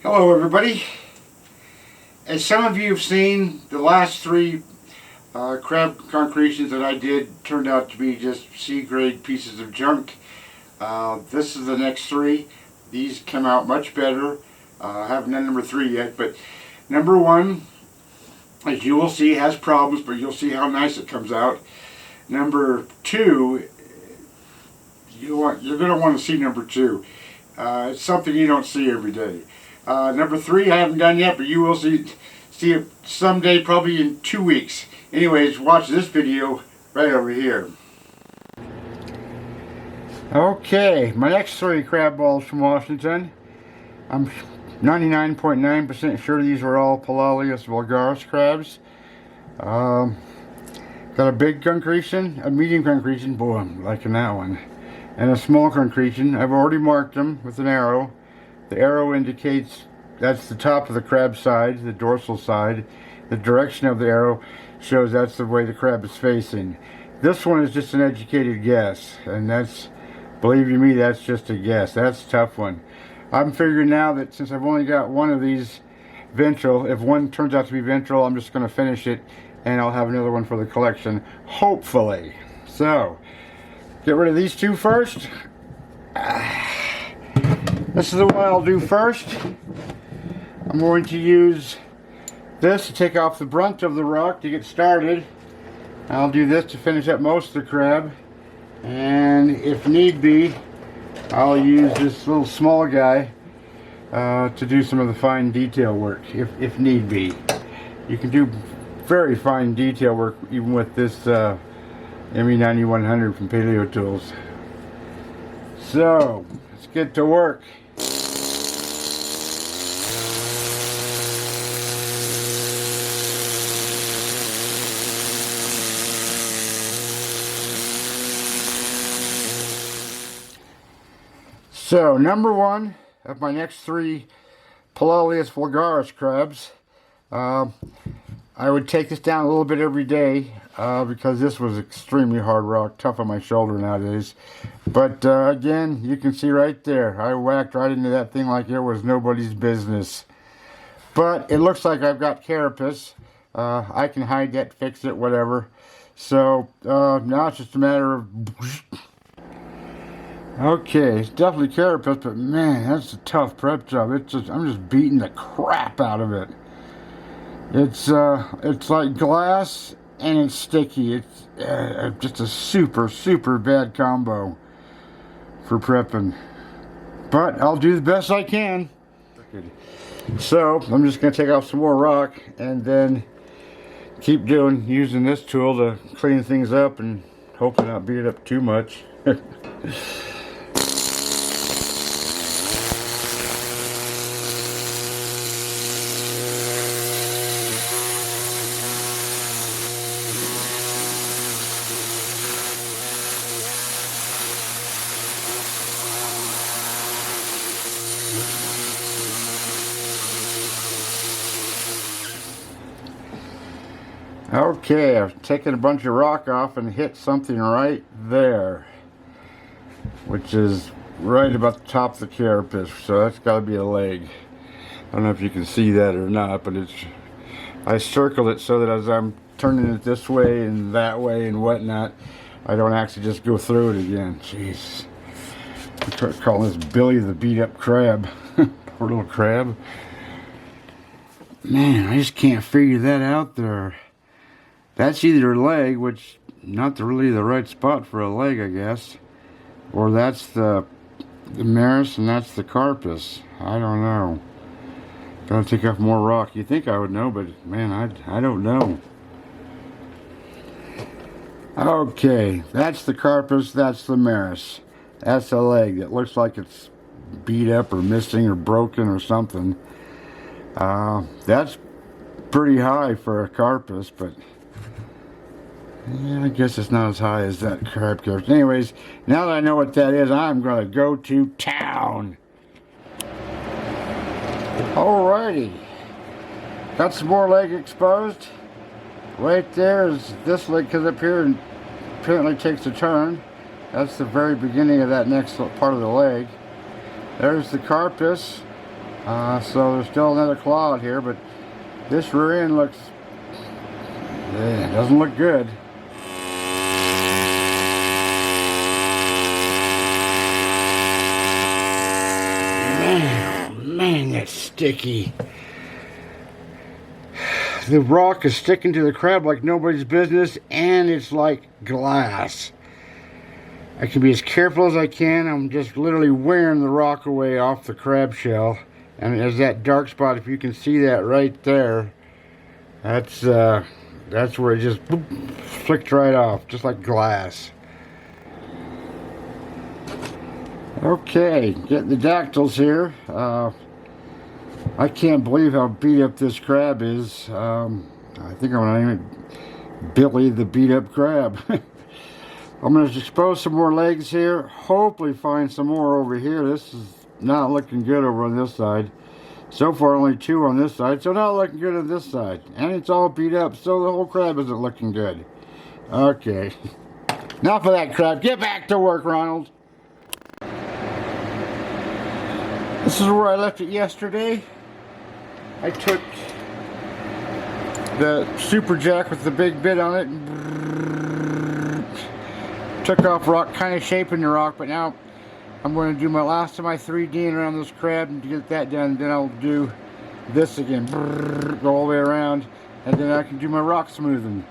Hello everybody. As some of you have seen, the last three crab concretions that I did turned out to be just C-grade pieces of junk. This is the next three. These come out much better. I haven't done number 3 yet, but number 1, as you will see, has problems, but you'll see how nice it comes out. Number 2, you're going to want to see number 2. It's something you don't see every day. Number 3 I haven't done yet, but you will see it someday, probably in 2 weeks. Anyways, watch this video right over here. Okay, my next 3 crab balls from Washington. I'm 99.9% sure these are all Palaleus vulgaris crabs. Got a big concretion, a medium concretion, boy I'm liking that one, and a small concretion. I've already marked them with an arrow. The arrow indicates that's the top of the crab side, the dorsal side. The direction of the arrow shows that's the way the crab is facing. This one is just an educated guess, and that's, believe you me, that's just a guess. That's a tough one. I'm figuring now that since I've only got one of these ventral, if one turns out to be ventral, I'm just going to finish it and I'll have another one for the collection, hopefully. So, get rid of these 2 first. This is the one I'll do first. I'm going to use this to take off the brunt of the rock to get started. I'll do this to finish up most of the crab. And if need be, I'll use this little small guy to do some of the fine detail work, if need be. You can do very fine detail work even with this ME9100 from Paleo Tools. So, let's get to work. So, number 1 of my next 3 Palaleus vulgaris crabs. I would take this down a little bit every day because this was extremely hard rock, tough on my shoulder nowadays. But again, you can see right there, I whacked right into that thing like it was nobody's business. But it looks like I've got carapace. I can hide that, fix it, whatever. So now it's just a matter of... Okay, it's definitely carapace, but man, that's a tough prep job. I'm just beating the crap out of it. It's like glass and it's sticky. It's just a super bad combo for prepping. But I'll do the best I can. So I'm just going to take off some more rock and then keep using this tool to clean things up and hopefully not beat it up too much. Okay, I've taken a bunch of rock off and hit something right there, which is right about the top of the carapace, so that's got to be a leg. I don't know if you can see that or not, but I circled it so that as I'm turning it this way and that way and whatnot, I don't actually just go through it again. Jeez. I'm calling this Billy the beat up crab. Poor little crab. Man, I just can't figure that out there. That's either a leg, which not really the right spot for a leg, I guess, or that's the maris and that's the carpus. I don't know. Gotta take off more rock. You think I would know, but man, I don't know. Okay, that's the carpus, that's the maris. That's a leg that looks like it's beat up or missing or broken or something. That's pretty high for a carpus, but yeah, I guess it's not as high as that crab carpus. Anyways, now that I know what that is, I'm going to go to town. Alrighty. Got some more leg exposed. Right there is this leg, because up here and apparently takes a turn. That's the very beginning of that next part of the leg. There's the carpus. So there's still another cloud here, but this rear end looks, doesn't look good. Man, that's sticky. The rock is sticking to the crab like nobody's business, and it's like glass. I can be as careful as I can. I'm just literally wearing the rock away off the crab shell. And there's that dark spot, if you can see that right there. That's where it just boop, flicked right off, just like glass. Okay, getting the dactyls here. I can't believe how beat up this crab is. I think I'm gonna name it Billy the Beat Up Crab. I'm gonna expose some more legs here. Hopefully find some more over here. This is not looking good over on this side. So far only 2 on this side, so not looking good on this side. And it's all beat up, so the whole crab isn't looking good. Okay. Enough of that crap. Get back to work, Ronald. This is where I left it yesterday. I took the Super Jack with the big bit on it and took off rock, kind of shaping the rock, but now I'm going to do my last of my 3D'ing around this crab, and to get that done, then I'll do this again, go all the way around, and then I can do my rock smoothing.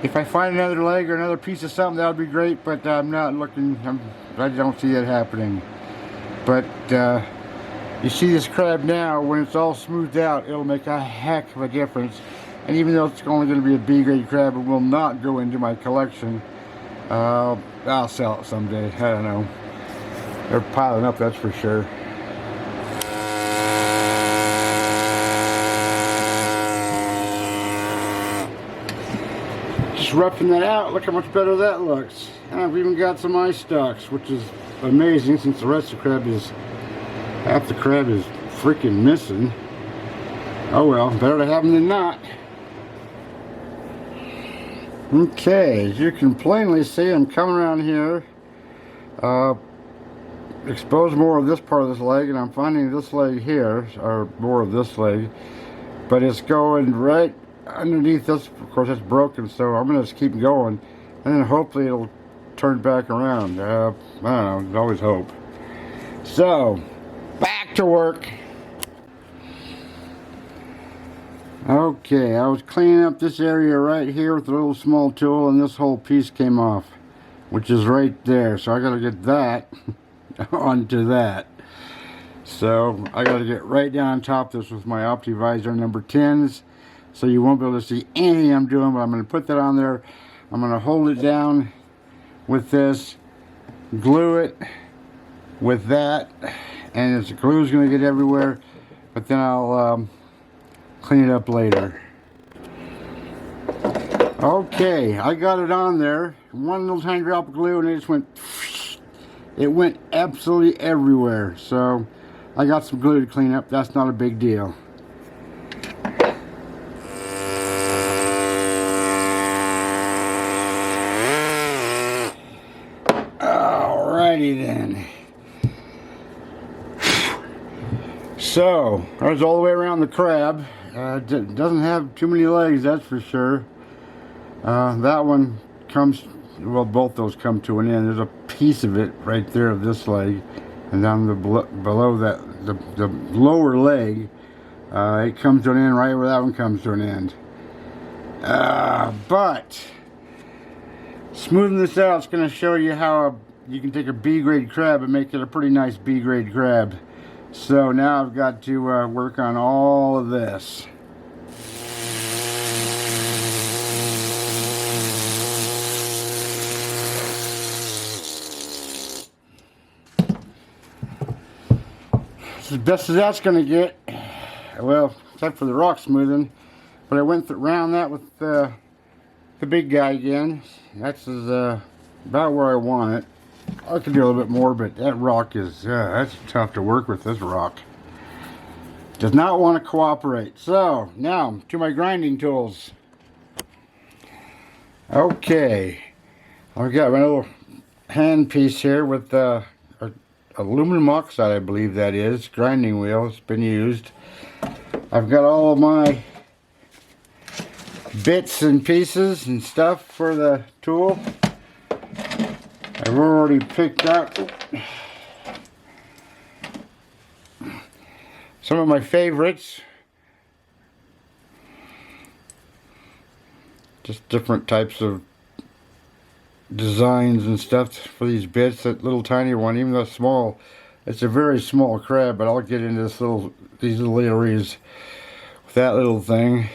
If I find another leg or another piece of something, that would be great, but I'm not looking, I don't see that happening. But you see this crab now, when it's all smoothed out, it'll make a heck of a difference. And even though it's only going to be a B grade crab, it will not go into my collection. I'll sell it someday. I don't know. They're piling up, that's for sure. Just roughing that out. Look how much better that looks. And I've even got some eye stalks, which is amazing since the rest of the crab is, half the crab is freaking missing. Oh well, better to have them than not. Okay, as you can plainly see, I'm coming around here, expose more of this part of this leg, and I'm finding this leg here, or more of this leg, but it's going right underneath this. Of course, it's broken, so I'm going to just keep going, and then hopefully it'll turn back around. I don't know, always hope. So, back to work. Okay, I was cleaning up this area right here with a little small tool, and this whole piece came off, which is right there. So I got to get that onto that. So I got to get right down on top of this with my OptiVisor number 10s, so you won't be able to see anything I'm doing. But I'm going to put that on there. I'm going to hold it down with this, glue it with that, and the glue is going to get everywhere. But then I'll clean it up later. Okay, I got it on there. One little tiny drop of glue, and it just went. It went absolutely everywhere. So I got some glue to clean up. That's not a big deal. Alrighty then. So there's all the way around the crab. Doesn't have too many legs, that's for sure. That one comes, well, both those come to an end. There's a piece of it right there of this leg, and down below that, the lower leg, it comes to an end right where that one comes to an end. But smoothing this out is going to show you how you can take a B grade crab and make it a pretty nice B grade crab. So now I've got to work on all of this. It's as best as that's going to get. Well, except for the rock smoothing. But I went around that with the big guy again. That's about where I want it. I could do a little bit more, but that rock is, that's tough to work with, this rock. Does not want to cooperate. So, now, to my grinding tools. Okay. I've got my little hand piece here with a aluminum oxide, I believe that is, grinding wheel. It's been used. I've got all of my bits and pieces and stuff for the tool. I've already picked up some of my favorites. Just different types of designs and stuff for these bits. That little tiny one, even though small, it's a very small crab, but I'll get into these little areas with that little thing.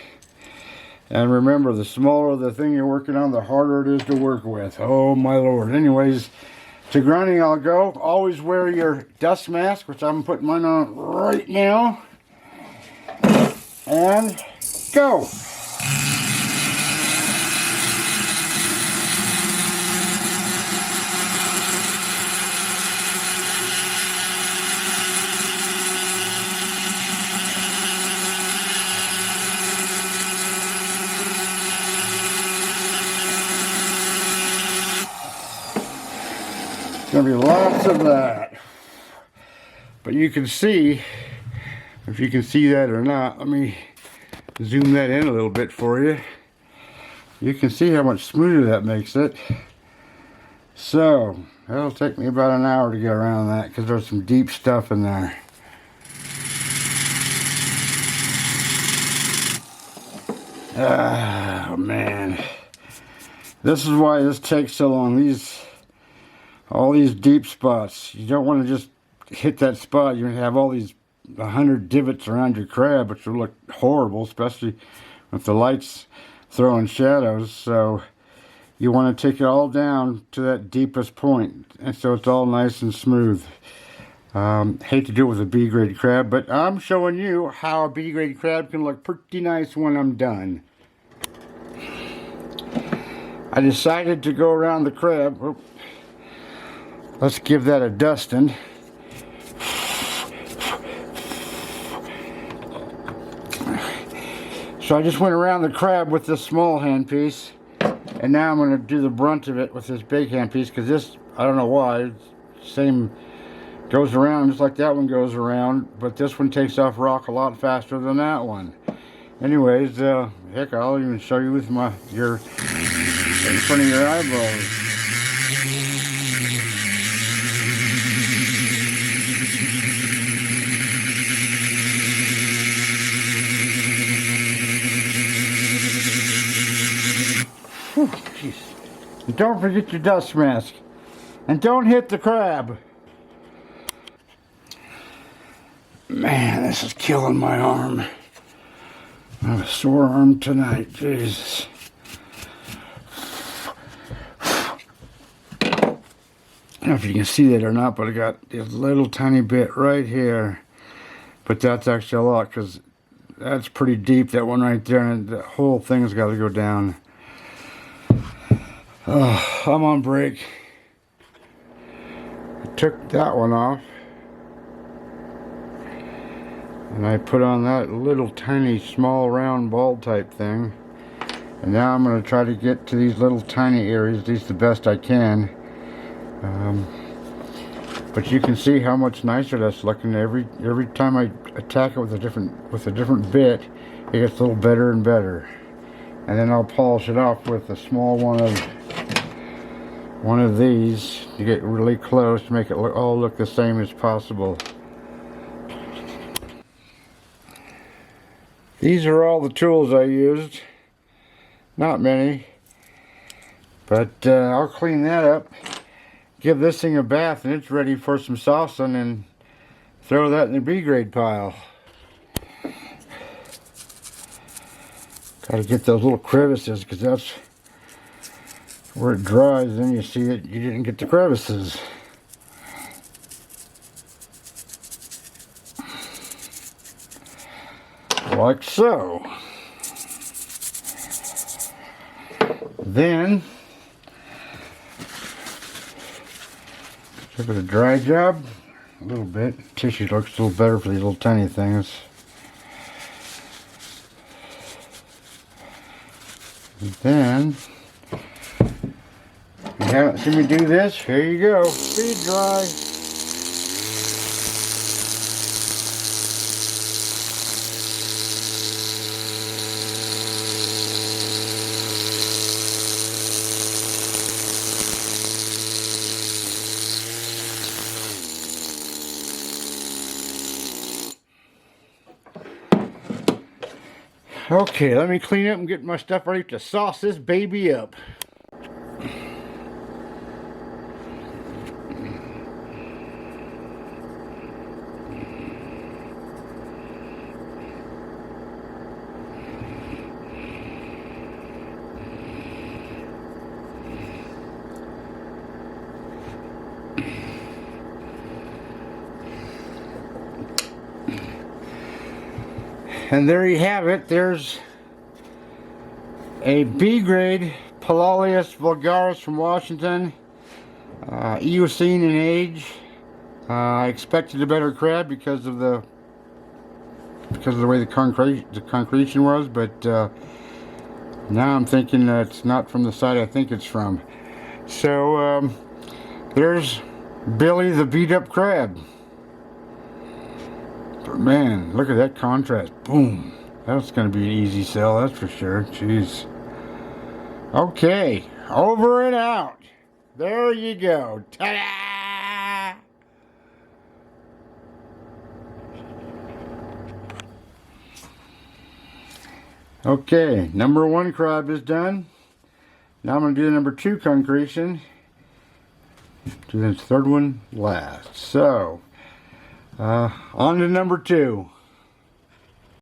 And remember, the smaller the thing you're working on, the harder it is to work with. Oh my lord. Anyways, to grinding I'll go. Always wear your dust mask, which I'm putting mine on right now. And go! Gonna be lots of that, but you can see, if you can see that or not, let me zoom that in a little bit for you. You can see how much smoother that makes it. So that'll take me about an hour to get around that, because there's some deep stuff in there. Oh man, this is why this takes so long. All these deep spots, you don't want to just hit that spot. You have all these 100 divots around your crab, which will look horrible, especially with the lights throwing shadows. So you want to take it all down to that deepest point, and so it's all nice and smooth. Hate to do it with a B-grade crab, but I'm showing you how a B-grade crab can look pretty nice when I'm done. I decided to go around the crab. Oh, let's give that a dusting. So I just went around the crab with this small handpiece, and now I'm going to do the brunt of it with this big handpiece, because this, I don't know why, same goes around just like that one goes around, but this one takes off rock a lot faster than that one. Anyways, heck, I'll even show you with your in front of your eyeballs. Whew, jeez. And don't forget your dust mask. And don't hit the crab. Man, this is killing my arm. I have a sore arm tonight. Jesus. I don't know if you can see that or not, but I got this little tiny bit right here. But that's actually a lot, because that's pretty deep, that one right there, and the whole thing's got to go down. Oh, I'm on break. I took that one off, and I put on that little tiny small round ball type thing, and now I'm going to try to get to these little tiny areas, these the best I can. But you can see how much nicer that's looking. Every time I attack it with a different bit, it gets a little better and better. And then I'll polish it off with a small one of these to get really close to make it all look the same as possible. These are all the tools I used. Not many, but I'll clean that up, give this thing a bath, and it's ready for some saucing, and throw that in the B-grade pile. Got to get those little crevices, because that's where it dries. Then you see it, you didn't get the crevices. Like so. Then give it a dry job a little bit. Tissue looks a little better for these little tiny things. And then, if you haven't seen me do this, here you go. Speed dry. Okay, let me clean up and get my stuff ready to sauce this baby up. And there you have it. There's a B grade Palaeus vulgaris from Washington, Eocene in age. I expected a better crab because of the way the concretion was, but now I'm thinking that it's not from the side I think it's from. So there's Billy the beat up crab. But man, look at that contrast. Boom. That's going to be an easy sell, that's for sure. Jeez. Okay, over and out. There you go. Ta-da! Okay, number 1 crab is done. Now I'm going to do number 2 concretion. Do this 3rd one last. So, on to number 2.